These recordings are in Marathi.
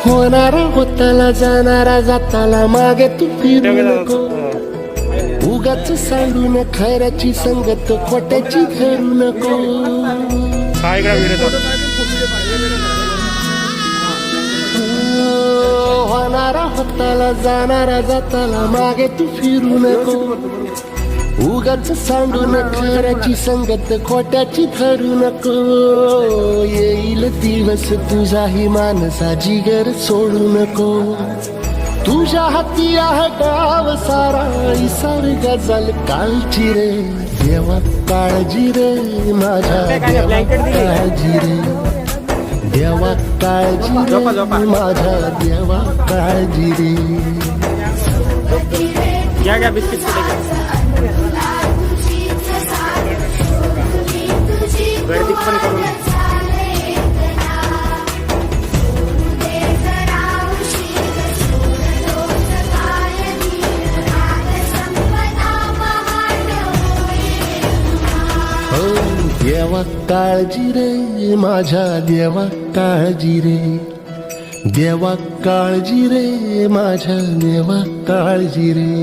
होणारा होताला जाणारा जाताला मागे तू फिरू नको उगाच सांडून खऱ्याची संगत खोट्याची धरू नको होणारा होताला जाणारा जाताला मागे तू फिरू नको उगाच सांडून खऱ्याची संगत खोट्याची धरू नको येईल दिवस तुझाही मानसा जिगर सोडू नको तुझ्या हाती आहे गाव सारा इसार गजल कालची रे देवा काळजी रे माझ्या देवा काळजी रे देवा काळजी रे माझ्या देवा काळजी रे घ्या बिस्किट गर्दी पण करून देवा काळजी रे माझ्या देवा काळजी रे देवा काळजी रे माझ्या देवा काळजी रे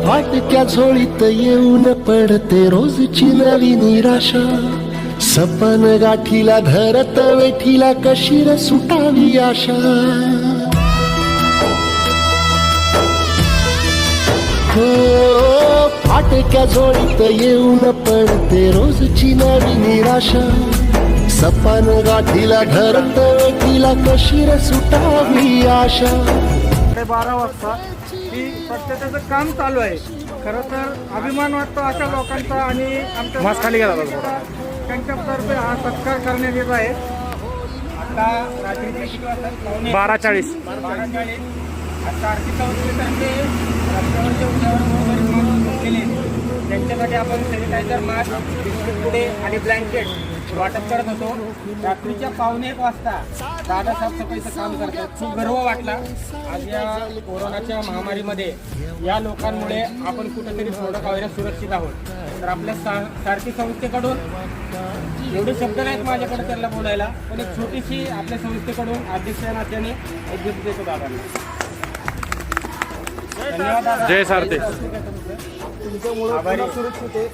फाटक्या झोळीत येऊन पडते रोजची नवी निराशा सपन गाठीला धरत वेठीला कशी र सुटावी आशा हो फाटक्या झोळीत येऊन पडते रोजची नवी निराशा सपन गाठीला धरत वेठीला कशी र सुटावी आशा 12 वाजता ही स्वच्छतेचं काम चालू आहे. खरं तर अभिमान वाटतो अशा लोकांचा आणि आमच्या त्यांच्यातर्फे हा सत्कार करण्यात येत आहे. आता रात्रीचे किती वाजता 12:40 आता आर्थिक संस्थेतर्फे रस्त्यावरच्या उद्यावर केले त्यांच्यासाठी आपण सॅनिटायझर मास्क बिस्किट पुडे आणि ब्लँकेट वाटप करत होतो. रात्रीच्या 1:15 वाजता दादा साफसफाईचं काम करतात. खूप गर्व वाटला. आज या कोरोनाच्या महामारीमध्ये या लोकांमुळे आपण कुठेतरी थोडं का होईना सुरक्षित आहोत. तर आपल्या सारथी संस्थेकडून एवढे शब्द नाहीत माझ्याकडे त्यांना बोलायला, पण एक छोटीशी आपल्या संस्थेकडून अध्यक्ष या नात्याने एक गिफ्ट देतो दादांना. धन्यवाद दादा. जय सारथी. तुमच्यामुळे आभारी सुरक्षित आहे.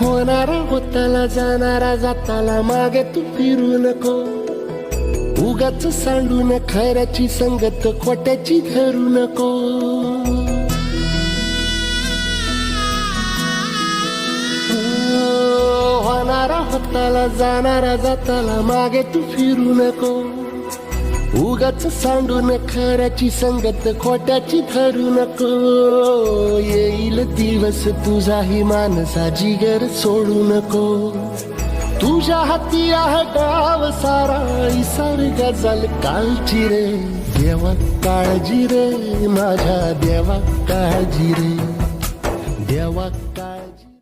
होणारा होताला जाणारा जाताला मागे तू फिरू नको उगाच सांडून खऱ्याची संगत खोट्याची धरू नको होणारा होताला जाणारा जाताला मागे तू फिरू नको उगाच सांडून खऱ्याची संगत खोट्याची धरू नको येईल दिवस तुझाही मानसा जिगर सोडू नको तुझ्या हाती आहे गाव सारा इसार गजल कालची रे देवा काळजी रे माझ्या देवा काळजी रे देवा